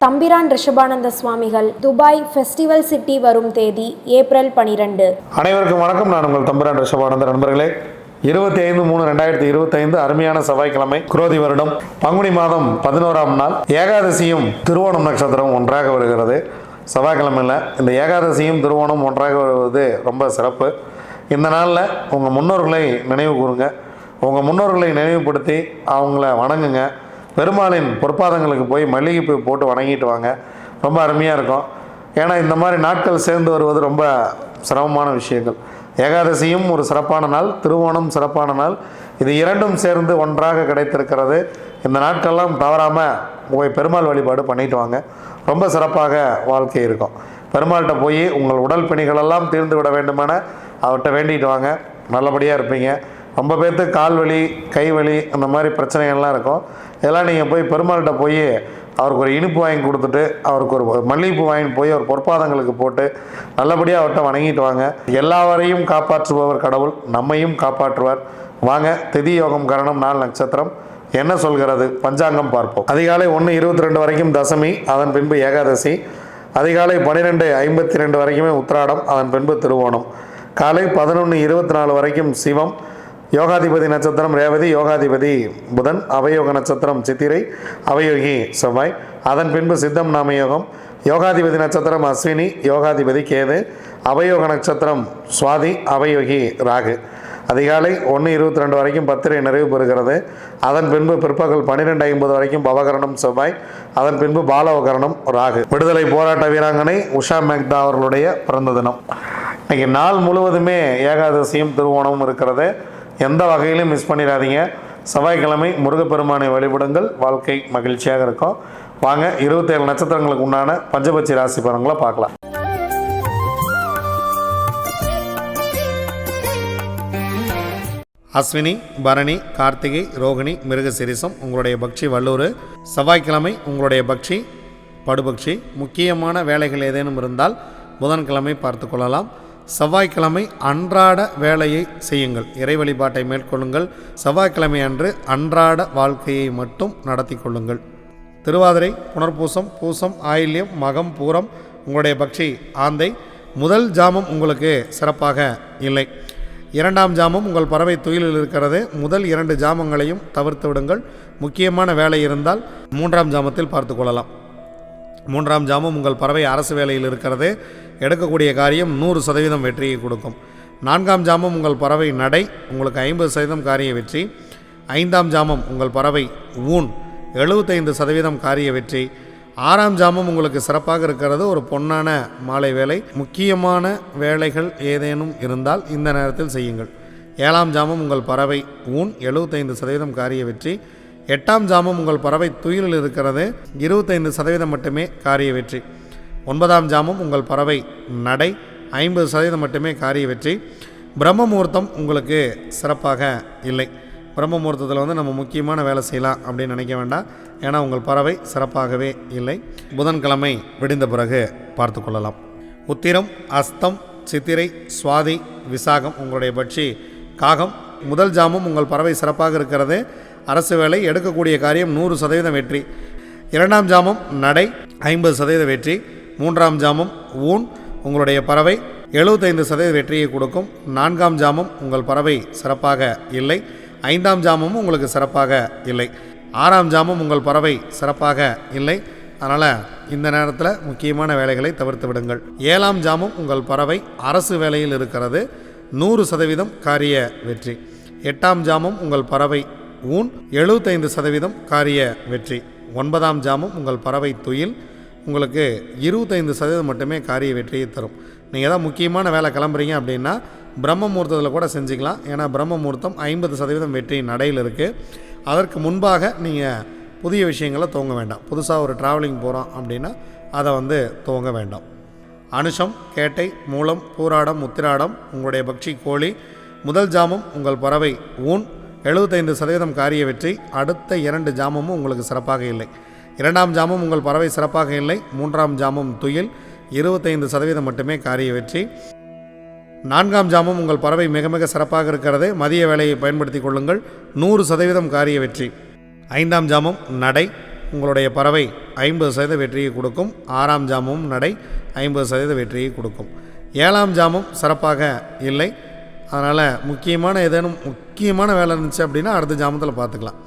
தம்பிரான் ரிஷபானந்த சுவாமிகள் Dubai festival city வரும் தேதி ஏப்ரல் 12. அனைவருக்கும் வணக்கம். நான் உங்கள் தம்பிரான் ரிஷபானந்த. நண்பர்களே, 25/3/2025 அருமையான செவ்வாய்க்கிழமை, குரோதி வருடம் பங்குனி மாதம் 11ஆம் நாள், ஏகாதசியும் திருவோணம் நட்சத்திரம் ஒன்றாக வருகிறது. செவ்வாய்க்கிழமையில் இந்த ஏகாதசியும் திருவோணம் ஒன்றாக வருவது ரொம்ப சிறப்பு. இந்த நாளில் உங்கள் முன்னோர்களை நினைவு கூறுங்க. உங்கள் முன்னோர்களை நினைவுபடுத்தி அவங்கள வணங்குங்க. பெருமாளின் பொற்பாதங்களுக்கு போய் மல்லிகைப்பூ போட்டு வணங்கிட்டு வாங்க. ரொம்ப அருமையாக இருக்கும். ஏன்னா இந்த மாதிரி நாட்கள் சேர்ந்து வருவது ரொம்ப சிரமமான விஷயங்கள். ஏகாதசியும் ஒரு சிறப்பான நாள், திருவோணம் சிறப்பான நாள். இது இரண்டும் சேர்ந்து ஒன்றாக கிடைத்திருக்கிறது. இந்த நாட்கள்லாம் தவறாமல் போய் பெருமாள் வழிபாடு பண்ணிட்டு வாங்க. ரொம்ப சிறப்பாக வாழ்க்கை இருக்கும். பெருமாள்கிட்ட போய் உங்கள் உடல் பிணிகளெல்லாம் தீர்ந்து விட வேண்டுமென அவர்கிட்ட வேண்டிட்டு வாங்க. நல்லபடியாக இருப்பீங்க. ரொம்ப பேர்த்துக்கு கால் வலி, கை வலி, அந்த மாதிரி பிரச்சனைகள்லாம் இருக்கும். இதெல்லாம் நீங்கள் போய் பெருமாள்கிட்ட போய் அவருக்கு ஒரு இனிப்பு வாங்கி கொடுத்துட்டு, அவருக்கு ஒரு மல்லிகைப்பூ வாங்கிட்டு போய் அவர் பொற்பாதங்களுக்கு போட்டு நல்லபடியாக அவர்கிட்ட வணங்கிட்டு வாங்க. எல்லாவரையும் காப்பாற்றுபவர் கடவுள், நம்மையும் காப்பாற்றுவார். வாங்க, திதி யோகம் கரணம் 4 நட்சத்திரம் என்ன சொல்கிறது பஞ்சாங்கம் பார்ப்போம். அதிகாலை 1:22 வரைக்கும் தசமி, அதன் பின்பு ஏகாதசி. அதிகாலை 12:52 வரைக்குமே உத்திராடம், அதன் பின்பு திருவோணம். காலை 11:24 வரைக்கும் சிவம். யோகாதிபதி நட்சத்திரம் ரேவதி, யோகாதிபதி புதன். அவயோக நட்சத்திரம் சித்திரை, அவயோகி செவ்வாய். அதன் பின்பு சித்தம் நாமயோகம். யோகாதிபதி நட்சத்திரம் அஸ்வினி, யோகாதிபதி கேது. அவயோக நட்சத்திரம் சுவாதி, அவயோகி ராகு. அதிகாலை 1:22 வரைக்கும் பத்திரை நிறைவு பெறுகிறது. அதன் பின்பு பிற்பகல் 12:50 வரைக்கும் பவகரணம் செவ்வாய். அதன் பின்பு பாலவகரணம் ராகு. விடுதலை போராட்ட வீராங்கனை உஷா மேக்தா அவர்களுடைய பிறந்த தினம். இன்னைக்கு நாள் முழுவதுமே ஏகாதசியும் திருவோணமும் இருக்கிறது. எந்த வகையிலும் மிஸ் பண்ணிடாதீங்க. செவ்வாய்க்கிழமை முருகப்பெருமானை வழிபடுங்கள். வாழ்க்கை மகிழ்ச்சியாக இருக்கும். வாங்க, 27 நட்சத்திரங்களுக்கு உண்டான பஞ்சபட்சி ராசி பலன்களை பார்க்கலாம். அஸ்வினி, பரணி, கார்த்திகை, ரோகிணி, மிருகசிரிசம் உங்களுடைய பக்ஷி வல்லூர். செவ்வாய்க்கிழமை உங்களுடைய பக்ஷி படுபக்ஷி. முக்கியமான வேலைகள் ஏதேனும் இருந்தால் புதன்கிழமை பார்த்து கொள்ளலாம். செவ்வாய்க்கிழமை அன்றாட வேலையை செய்யுங்கள். இறை வழிபாட்டை மேற்கொள்ளுங்கள். செவ்வாய்க்கிழமை அன்று அன்றாட வாழ்க்கையை மட்டும் நடத்தி கொள்ளுங்கள். திருவாதிரை, புனர்பூசம், பூசம், ஆயில்யம், மகம், பூரம் உங்களுடைய பக்ஷி ஆந்தை. முதல் ஜாமம் உங்களுக்கு சிறப்பாக இல்லை. 2ஆம் ஜாமம் உங்கள் பறவை துயிலில் இருக்கிறது. முதல் 2 ஜாமங்களையும் தவிர்த்து விடுங்கள். முக்கியமான வேலை இருந்தால் 3ஆம் ஜாமத்தில் பார்த்து கொள்ளலாம். 3ஆம் ஜாமம் உங்கள் பறவை அரசு வேலையில் இருக்கிறது. எடுக்கக்கூடிய காரியம் 100% வெற்றியை கொடுக்கும். 4ஆம் ஜாமம் உங்கள் பறவை நடை, உங்களுக்கு 50% காரிய வெற்றி. 5ஆம் ஜாமம் உங்கள் பறவை ஊன், 75% காரிய வெற்றி. 6ஆம் ஜாமம் உங்களுக்கு சிறப்பாக இருக்கிறது. ஒரு பொன்னான மாலை வேலை. முக்கியமான வேலைகள் ஏதேனும் இருந்தால் இந்த நேரத்தில் செய்யுங்கள். 7ஆம் ஜாமம் உங்கள் பறவை ஊன், 75% காரிய வெற்றி. 8ஆம் ஜாமம் உங்கள் பறவை துயிலில் இருக்கிறது. 25% மட்டுமே காரிய வெற்றி. 9ஆம் ஜாமம் உங்கள் பறவை நடை, 50% மட்டுமே காரிய வெற்றி. பிரம்ம முகூர்த்தம் உங்களுக்கு சிறப்பாக இல்லை. பிரம்ம முகூர்த்தத்தில் நம்ம முக்கியமான வேலை செய்யலாம் அப்படின்னு நினைக்க வேண்டாம். ஏன்னா உங்கள் பறவை சிறப்பாகவே இல்லை. புதன்கிழமை விடிந்த பிறகு பார்த்து கொள்ளலாம். உத்திரம், அஸ்தம், சித்திரை, சுவாதி, விசாகம் உங்களுடைய பட்சி காகம். முதல் ஜாமம் உங்கள் பறவை சிறப்பாக இருக்கிறது. அரசு வேலை, எடுக்கக்கூடிய காரியம் 100% வெற்றி. 2ஆம் ஜாமம் நடை, 50% வெற்றி. 3ஆம் ஜாமம் ஊன் உங்களுடைய பறவை 75% வெற்றியை கொடுக்கும். 4ஆம் ஜாமம் உங்கள் பறவை சிறப்பாக இல்லை. 5ஆம் ஜாமமும் உங்களுக்கு சிறப்பாக இல்லை. 6ஆம் ஜாமம் உங்கள் பறவை சிறப்பாக இல்லை. அதனால் இந்த நேரத்தில் முக்கியமான வேலைகளை தவிர்த்து விடுங்கள். 7ஆம் ஜாமம் உங்கள் பறவை அரசு வேலையில் இருக்கிறது. 100% காரிய வெற்றி. 8ஆம் ஜாமம் உங்கள் பறவை ஊன், 75% காரிய வெற்றி. 9ஆம் ஜாமம் உங்கள் பறவை துயில், உங்களுக்கு 25% மட்டுமே காரிய வெற்றியை தரும். நீங்கள் தான் முக்கியமான வேலை கிளம்புறீங்க அப்படின்னா பிரம்ம முகூர்த்தத்தில் கூட செஞ்சுக்கலாம். ஏன்னா பிரம்ம முகூர்த்தம் 50% வெற்றி நடையில் இருக்குது. அதற்கு முன்பாக நீங்கள் புதிய விஷயங்களை துவங்க வேண்டாம். புதுசாக ஒரு ட்ராவலிங் போகிறோம் அப்படின்னா அதை துவங்க வேண்டாம். அனுஷம், கேட்டை, மூலம், பூராடம், உத்திராடம் உங்களுடைய பக்ஷி கோழி. முதல் ஜாமம் உங்கள் பறவை ஊன், 75% காரிய வெற்றி. அடுத்த 2 ஜாமமும் உங்களுக்கு சிறப்பாக இல்லை. 2ஆம் ஜாமம் உங்கள் பறவை சிறப்பாக இல்லை. 3ஆம் ஜாமம் துயில், 25% மட்டுமே காரிய வெற்றி. 4ஆம் ஜாமம் உங்கள் பறவை மிக மிக சிறப்பாக இருக்கிறது. மதிய வேலையை பயன்படுத்தி கொள்ளுங்கள். 100% காரிய வெற்றி. 5ஆம் ஜாமம் நடை, உங்களுடைய பறவை 50% வெற்றியை கொடுக்கும். 6ஆம் ஜாமமும் நடை 50% வெற்றியை கொடுக்கும். 7ஆம் ஜாமம் சிறப்பாக இல்லை. அதனால் முக்கியமான வேலை இருந்துச்சு அப்படின்னா அடுத்த ஜாமத்தில் பார்த்துக்கலாம்.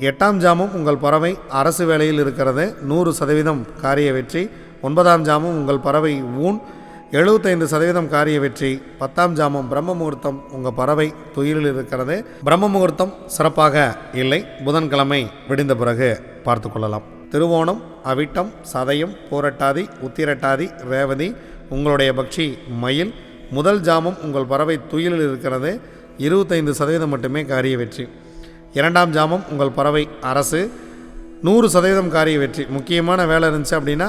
8ஆம் ஜாமம் உங்கள் பறவை அரசு வேலையில் இருக்கிறது, 100% காரிய வெற்றி. 9ஆம் ஜாமம் உங்கள் பறவை ஊன், 75% காரிய வெற்றி. 10ஆம் ஜாமம் பிரம்ம முகூர்த்தம் உங்கள் பறவை துயிலில் இருக்கிறது, பிரம்ம முகூர்த்தம் சிறப்பாக இல்லை. புதன்கிழமை விடிந்த பிறகு பார்த்து கொள்ளலாம். திருவோணம், அவிட்டம், சதயம், பூரட்டாதி, உத்திரட்டாதி, ரேவதி உங்களுடைய பக்ஷி மயில். முதல் ஜாமம் உங்கள் பறவை துயிலில் இருக்கிறது, 25% மட்டுமே காரிய வெற்றி. 2ஆம் ஜாமம் உங்கள் பறவை அரசு, 100% காரிய வெற்றி. முக்கியமான வேலை இருந்துச்சு அப்படின்னா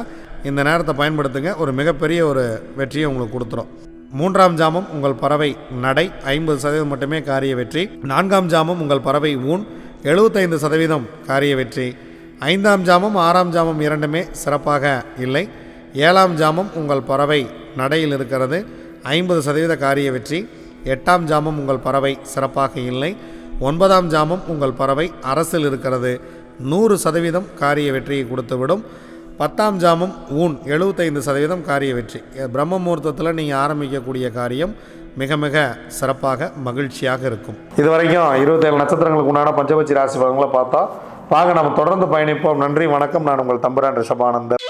இந்த நேரத்தை பயன்படுத்துங்க, ஒரு மிகப்பெரிய ஒரு வெற்றியை உங்களுக்கு கொடுத்துரும். 3ஆம் ஜாமம் உங்கள் பறவை நடை, 50% மட்டுமே காரிய வெற்றி. 4ஆம் ஜாமம் உங்கள் பறவை ஊன், 75% காரிய வெற்றி. 5ஆம் ஜாமம் 6ஆம் ஜாமம் இரண்டுமே சிறப்பாக இல்லை. 7ஆம் ஜாமம் உங்கள் பறவை நடையில் இருக்கிறது, 50% காரிய வெற்றி. 8ஆம் ஜாமம் உங்கள் பறவை சிறப்பாக இல்லை. 9ஆம் ஜாமம் உங்கள் பறவை அரசில் இருக்கிறது, 100% காரிய வெற்றியை கொடுத்துவிடும். 10ஆம் ஜாமம் ஊன், 75% காரிய வெற்றி. பிரம்ம முகூர்த்தத்தில் நீங்கள் ஆரம்பிக்கக்கூடிய காரியம் மிக மிக சிறப்பாக மகிழ்ச்சியாக இருக்கும். இது வரைக்கும் 27 நட்சத்திரங்களுக்கு உண்டான பஞ்சபட்சி ராசி பலன்களை பார்த்தா வாங்க நம்ம தொடர்ந்து பயணிப்போம். நன்றி, வணக்கம். நான் உங்கள் தம்புரான் ரிஷபானந்தர்.